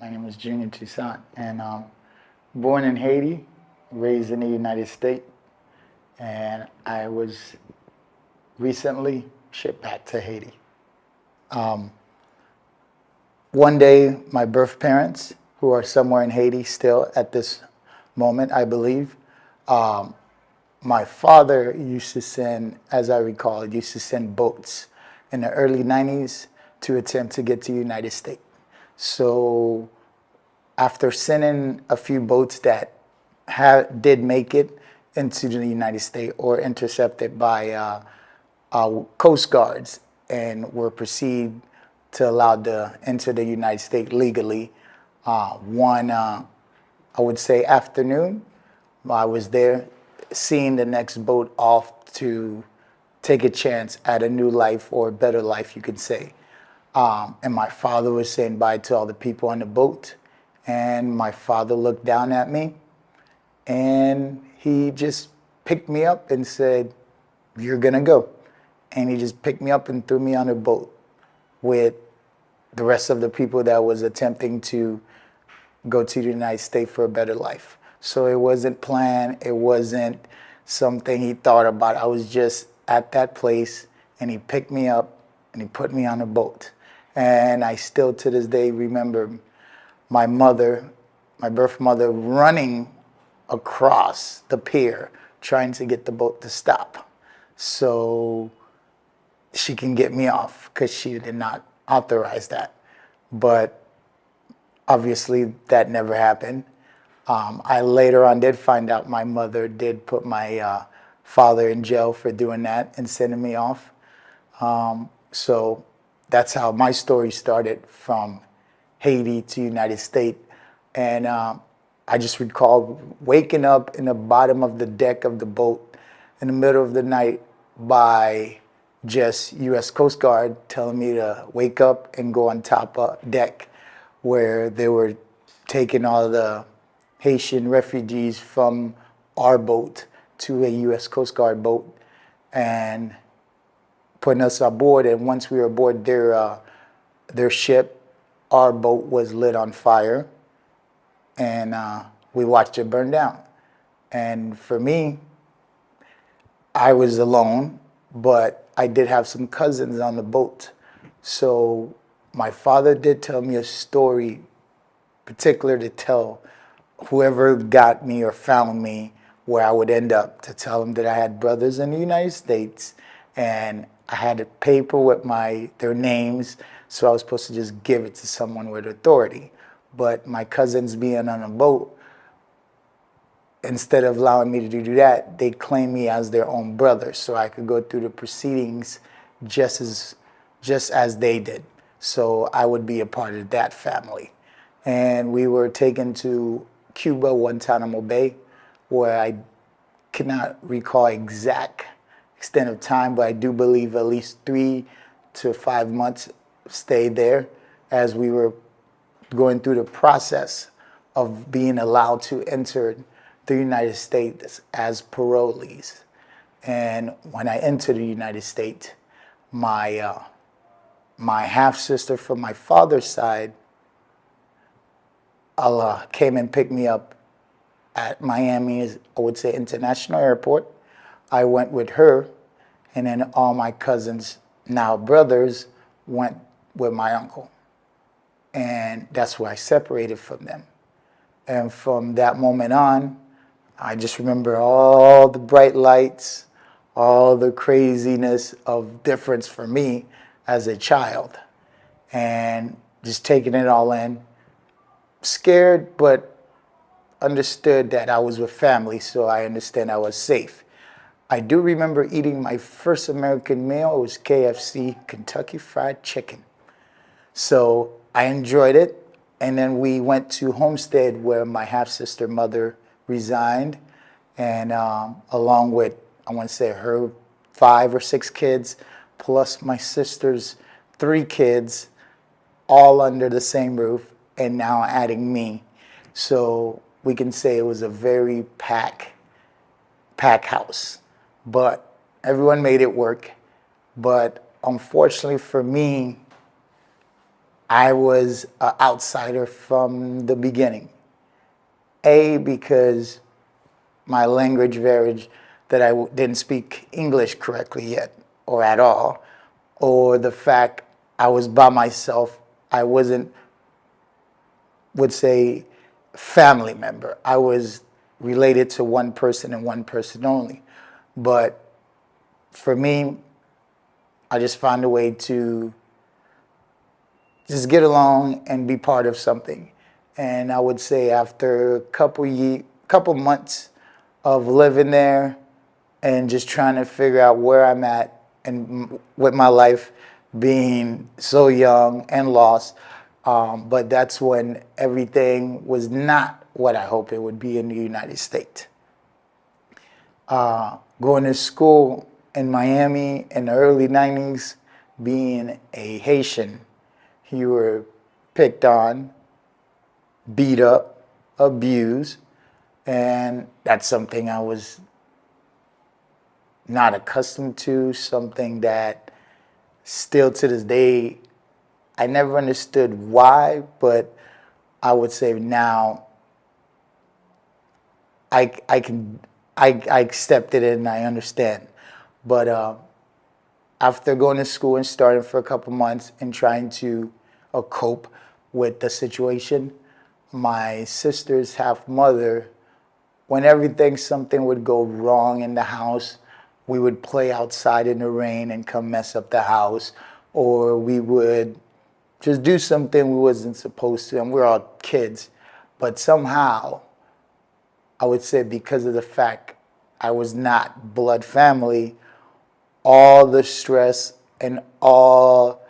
My name is Junior Toussaint, and born in Haiti, raised in the United States, and I was recently shipped back to Haiti. One day, my birth parents, who are somewhere in Haiti still at this moment, I believe, um, my father used to send, as I recall, used to send boats in the early 90s to attempt to get to the United States. So after sending a few boats that did make it into the United States or intercepted by coast guards and were proceeded to allowed to enter the United States legally, I would say afternoon, I was there seeing the next boat off to take a chance at a new life or a better life, you could say. And my father was saying bye to all the people on the boat. And my father looked down at me and he just picked me up and said, "You're going to go." And he just picked me up and threw me on a boat with the rest of the people that was attempting to go to the United States for a better life. So it wasn't planned. It wasn't something he thought about. I was just at that place and he picked me up and he put me on a boat. And I still to this day remember my mother, my birth mother, running across the pier trying to get the boat to stop so she can get me off because she did not authorize that. But obviously that never happened. I later on did find out my mother did put my father in jail for doing that and sending me off. So that's how my story started from Haiti to United States. And I just recall waking up in the bottom of the deck of the boat in the middle of the night by just U.S. Coast Guard telling me to wake up and go on top of deck where they were taking all the Haitian refugees from our boat to a U.S. Coast Guard boat and putting us aboard. And once we were aboard their ship, our boat was lit on fire, and we watched it burn down. And for me, I was alone, but I did have some cousins on the boat. So my father did tell me a story particular to tell whoever got me or found me where I would end up, to tell them that I had brothers in the United States and I had a paper with their names, so I was supposed to just give it to someone with authority. But my cousins being on a boat, instead of allowing me to do that, they claimed me as their own brother, so I could go through the proceedings just as they did. So I would be a part of that family. And we were taken to Cuba, Guantanamo Bay, where I cannot recall exact extent of time, but I do believe at least 3 to 5 months stayed there as we were going through the process of being allowed to enter the United States as parolees. And when I entered the United States, my half sister from my father's side, Allah came and picked me up at Miami, I would say, International Airport. I went with her, and then all my cousins, now brothers, went with my uncle. And that's where I separated from them. And from that moment on, I just remember all the bright lights, all the craziness of difference for me as a child, and just taking it all in. Scared, but understood that I was with family, so I understand I was safe. I do remember eating my first American meal. It was KFC, Kentucky Fried Chicken. So I enjoyed it. And then we went to Homestead, where my half-sister mother resigned. And along with, I want to say, her 5 or 6 kids, plus my sister's 3 kids, all under the same roof, and now adding me. So we can say it was a very pack house. But everyone made it work. But unfortunately for me, I was an outsider from the beginning. Because my language varied, that I didn't speak English correctly yet or at all, or the fact I was by myself. I wasn't, would say, family member. I was related to one person and one person only. But for me, I just found a way to just get along and be part of something. And I would say after a couple months of living there and just trying to figure out where I'm at and with my life, being so young and lost, but that's when everything was not what I hoped it would be in the United States. Going to school in Miami in the early 90s, being a Haitian, you were picked on, beat up, abused, and that's something I was not accustomed to, something that still to this day, I never understood why, but I would say now I can I accepted it and I understand. But after going to school and starting for a couple months and trying to cope with the situation, my sister's half mother, when something would go wrong in the house, we would play outside in the rain and come mess up the house, or we would just do something we wasn't supposed to, and we're all kids. But somehow, I would say because of the fact I was not blood family, all the stress and all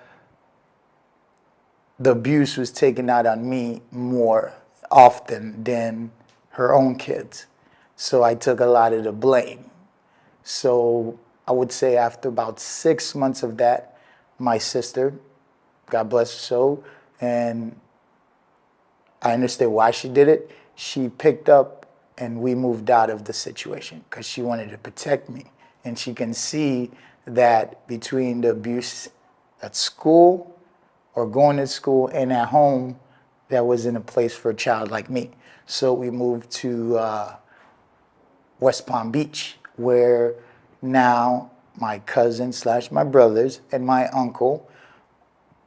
the abuse was taken out on me more often than her own kids. So I took a lot of the blame. So I would say after about 6 months of that, my sister, God bless her soul, and I understand why she did it. She picked up and we moved out of the situation because she wanted to protect me. And she can see that between the abuse at school or going to school and at home, that wasn't a place for a child like me. So we moved to West Palm Beach, where now my cousin / my brothers and my uncle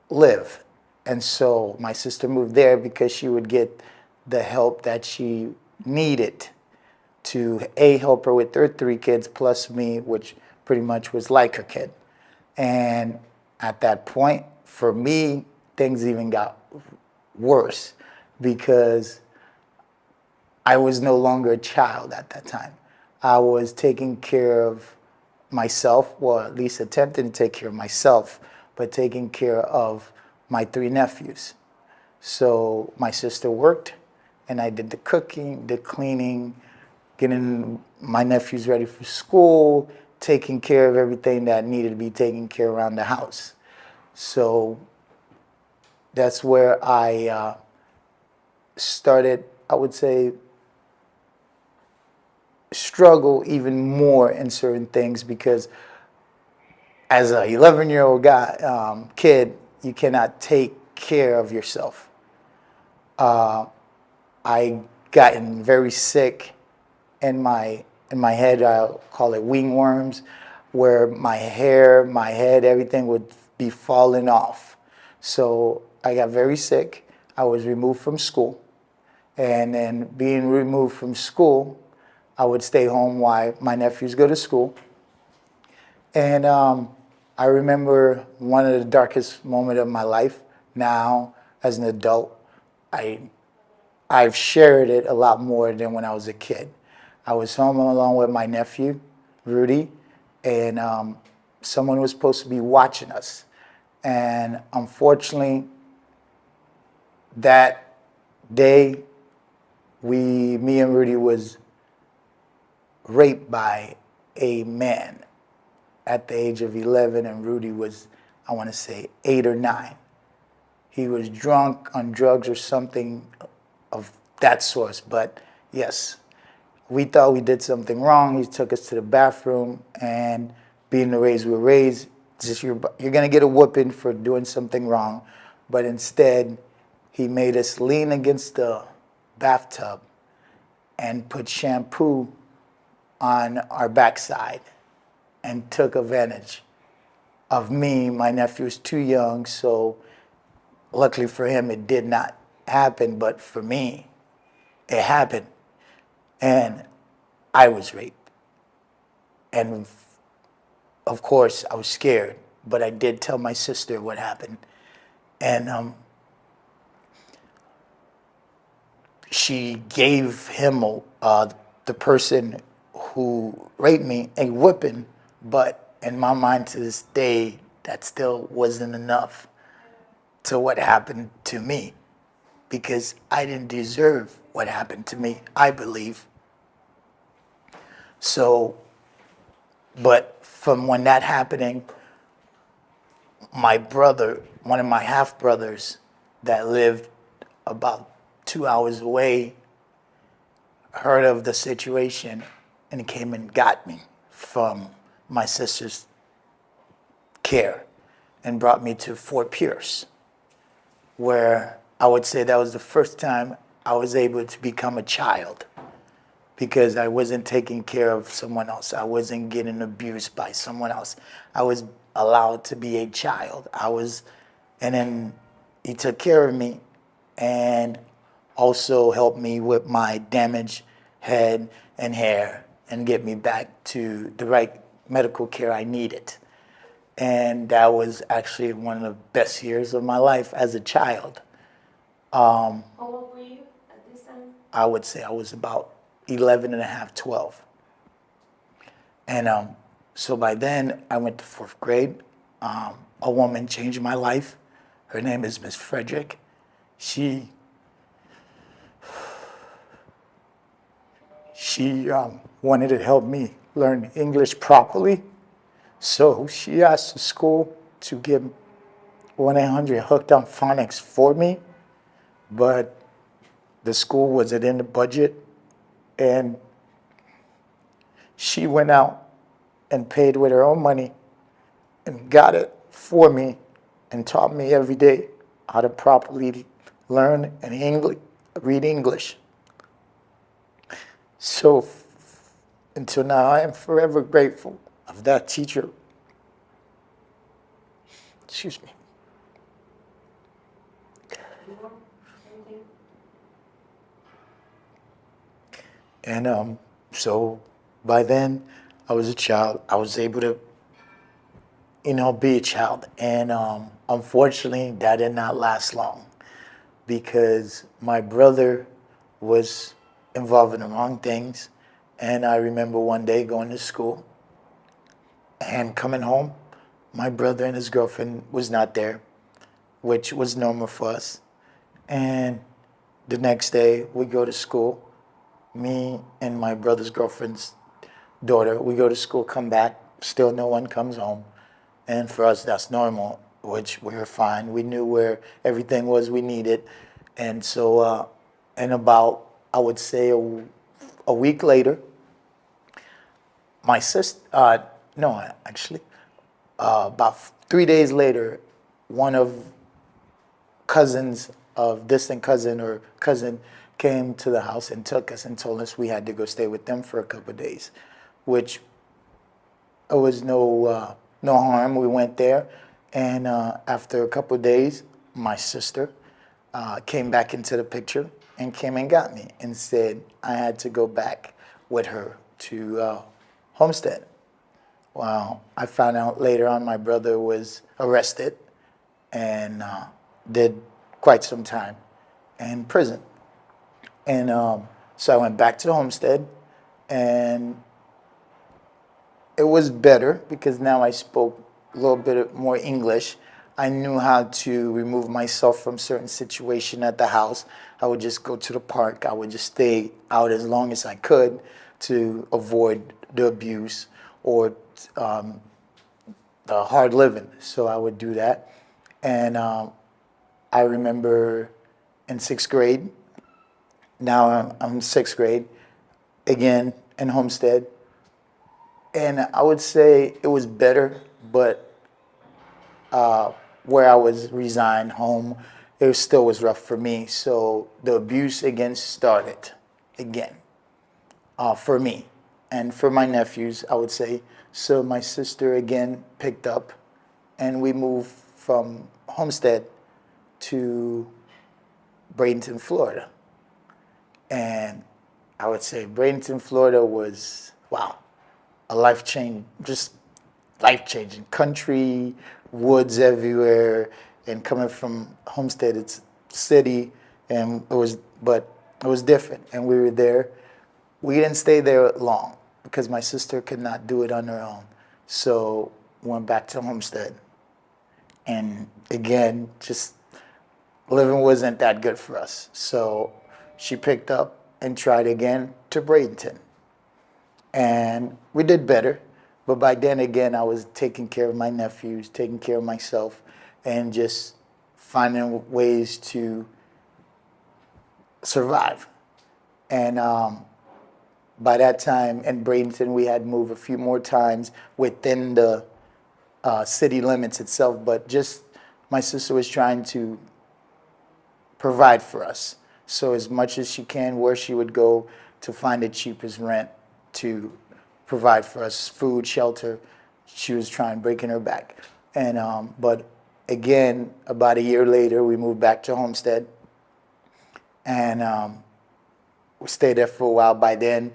live. And so my sister moved there because she would get the help that she needed to help her with her 3 kids plus me, which pretty much was like her kid. And at that point, for me, things even got worse because I was no longer a child at that time. I was taking care of myself, well, at least attempting to take care of myself, but taking care of my 3 nephews. So my sister worked, and I did the cooking, the cleaning, getting my nephews ready for school, taking care of everything that needed to be taken care of around the house. So that's where I started, I would say, struggle even more in certain things because as a 11-year-old kid, you cannot take care of yourself. I gotten very sick in my head. I'll call it wingworms, where my hair, my head, everything would be falling off. So I got very sick. I was removed from school, and then being removed from school, I would stay home while my nephews go to school. And I remember one of the darkest moments of my life. Now, as an adult, I've shared it a lot more than when I was a kid. I was home along with my nephew, Rudy, and someone was supposed to be watching us. And unfortunately, that day, me and Rudy was raped by a man at the age of 11, and Rudy was, I want to say, 8 or 9. He was drunk on drugs or something of that sort. But yes, we thought we did something wrong. He took us to the bathroom, and being the raised we were raised, just you're going to get a whooping for doing something wrong. but instead he made us lean against the bathtub and put shampoo on our backside and took advantage of me. My nephew was too young, so luckily for him it did not happen, but for me it happened. And I was raped. And of course I was scared, but I did tell my sister what happened. And she gave him, the person who raped me, a whipping, but in my mind to this day, that still wasn't enough to what happened to me, because I didn't deserve what happened to me, I believe. So, but from when that happening, my brother, one of my half brothers that lived about 2 hours away, heard of the situation and came and got me from my sister's care and brought me to Fort Pierce, where I would say that was the first time I was able to become a child, because I wasn't taking care of someone else. I wasn't getting abused by someone else. I was allowed to be a child. And then he took care of me and also helped me with my damaged head and hair and get me back to the right medical care I needed. And that was actually one of the best years of my life as a child. How old were you at this time? I would say I was about 11 and a half, 12. And so by then, I went to fourth grade. A woman changed my life. Her name is Miss Frederick. She wanted to help me learn English properly. So she asked the school to get 1-800 hooked on phonics for me, but the school wasn't in the budget, and she went out and paid with her own money and got it for me and taught me every day how to properly learn and read English. So until now, I am forever grateful of that teacher. Excuse me. And so by then, I was a child. I was able to, be a child. And unfortunately, that did not last long, because my brother was involved in the wrong things. And I remember one day going to school and coming home, my brother and his girlfriend was not there, which was normal for us. And the next day, we go to school. Me and my brother's girlfriend's daughter, we go to school, come back, still no one comes home. And for us, that's normal, which we were fine. We knew where everything was we needed. And so, and about, I would say, a week later, my sister, no, actually, about 3 days later, one of cousins of distant cousin or cousin came to the house and took us and told us we had to go stay with them for a couple of days, which it was no harm. We went there, and after a couple of days, my sister came back into the picture and came and got me and said I had to go back with her to Homestead. Well, I found out later on my brother was arrested and did quite some time in prison. And so I went back to the Homestead, and it was better because now I spoke a little bit more English. I knew how to remove myself from certain situation at the house. I would just go to the park. I would just stay out as long as I could to avoid the abuse or the hard living. So I would do that. And I remember in sixth grade, now I'm sixth grade, again in Homestead. And I would say it was better, but where I was resigned home, it still was rough for me. So the abuse again started again for me and for my nephews, I would say. So my sister again picked up, and we moved from Homestead to Bradenton, Florida. And I would say Bradenton, Florida was, wow, a life change, just life changing. Country, woods everywhere, and coming from Homestead, it's city, and but it was different. And we were there. We didn't stay there long because my sister could not do it on her own. So went back to Homestead. And again, just living wasn't that good for us. So she picked up and tried again to Bradenton. And we did better. But by then, again, I was taking care of my nephews, taking care of myself, and just finding ways to survive. And by that time in Bradenton, we had moved a few more times within the city limits itself, but just my sister was trying to provide for us. So as much as she can, where she would go to find the cheapest rent to provide for us, food, shelter, she was trying, breaking her back. And but again, about a year later, we moved back to Homestead, and we stayed there for a while. By then,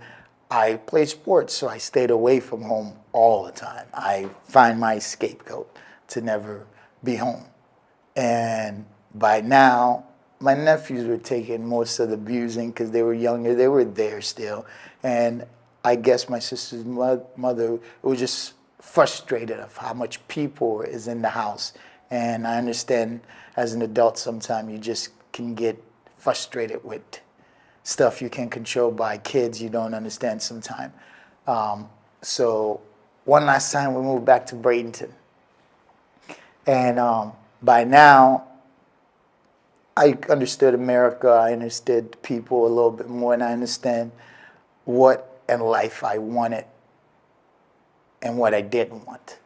I played sports, so I stayed away from home all the time. I find my scapegoat to never be home. And by now, my nephews were taking most of the abusing because they were younger. They were there still. And I guess my sister's mother was just frustrated of how much people is in the house. And I understand as an adult sometimes you just can get frustrated with stuff you can't control by kids you don't understand sometimes. So one last time we moved back to Bradenton. And by now, I understood America, I understood people a little bit more, and I understand what in life I wanted and what I didn't want.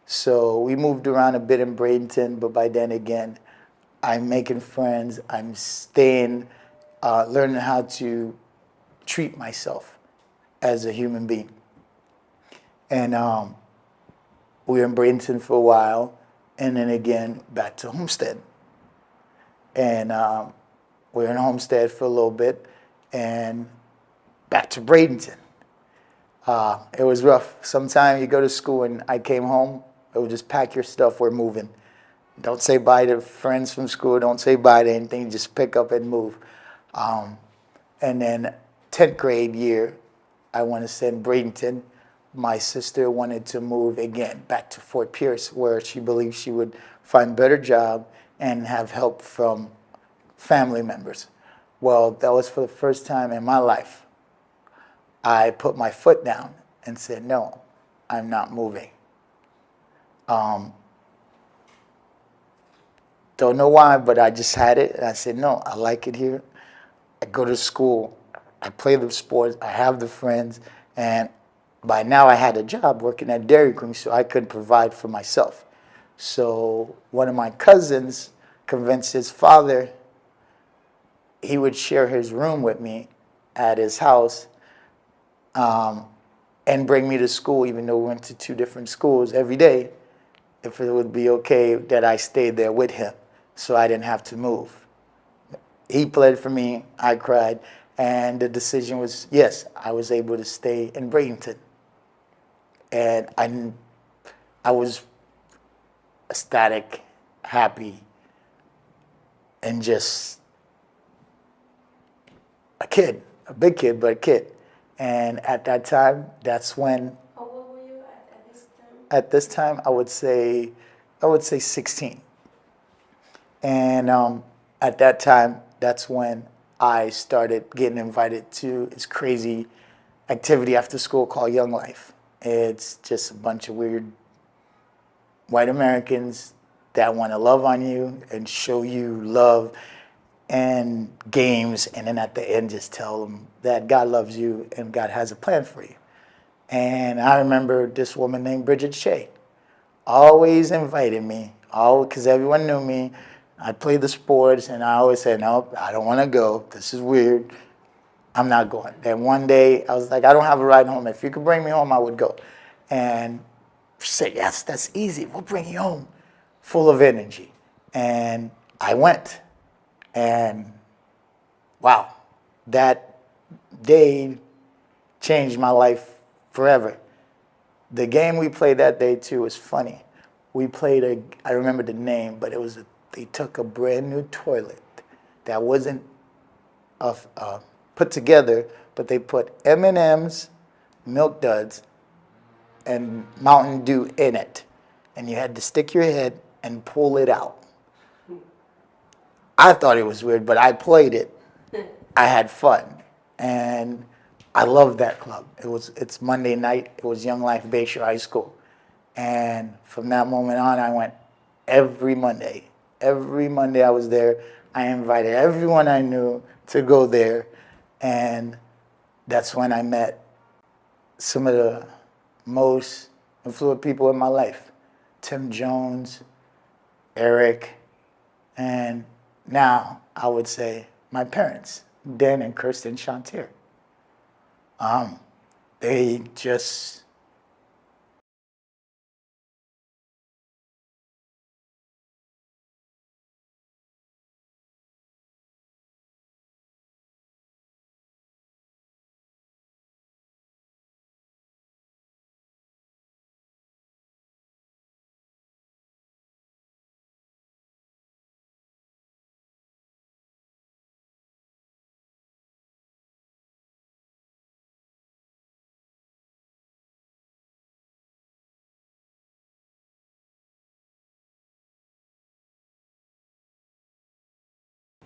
So we moved around a bit in Bradenton, but by then again, I'm making friends, I'm staying, learning how to treat myself as a human being. And we were in Bradenton for a while, and then again back to Homestead. And we were in Homestead for a little bit, and back to Bradenton. It was rough. Sometimes you go to school, and I came home, it would just pack your stuff, we're moving. Don't say bye to friends from school, don't say bye to anything, just pick up and move. And then 10th grade year, I want to say in Bradenton, my sister wanted to move again back to Fort Pierce, where she believed she would find a better job and have help from family members. Well, that was for the first time in my life. I put my foot down and said, no, I'm not moving. Don't know why, but I just had it. And I said, no, I like it here. I go to school. I play the sports. I have the friends. And by now I had a job working at Dairy Queen, so I could provide for myself. So one of my cousins convinced his father he would share his room with me at his house and bring me to school, even though we went to two different schools every day, if it would be okay that I stayed there with him so I didn't have to move. He pled for me, I cried, and the decision was yes, I was able to stay in Bradenton. And I was ecstatic, happy, and just a kid, a big kid, but a kid. And at that time, that's when. How old were you at this time? At this time, I would say 16. And at that time, that's when I started getting invited to this crazy activity after school called Young Life. It's just a bunch of weird white Americans that want to love on you and show you love and games, and then at the end just tell them that God loves you and God has a plan for you. And I remember this woman named Bridget Shea always invited me, Oh, because everyone knew me. I played the sports, and I always said, nope, I don't want to go. This is weird. I'm not going. Then one day, I was like, I don't have a ride home. If you could bring me home, I would go. And she said, yes, that's easy. We'll bring you home. Full of energy. And I went. And wow, that day changed my life forever. The game we played that day too was funny. We played I remember the name, but they took a brand new toilet that wasn't put together, but they put M&Ms, Milk Duds, and Mountain Dew in it. And you had to stick your head and pull it out. I thought it was weird, but I played it. I had fun. And I loved that club. It's Monday night. It was Young Life Bayshore High School. And from that moment on, I went every Monday. Every Monday I was there. I invited everyone I knew to go there. And that's when I met some of the most influential people in my life. Tim Jones, Eric, and now I would say my parents, Dan and Kirsten Chantier. They just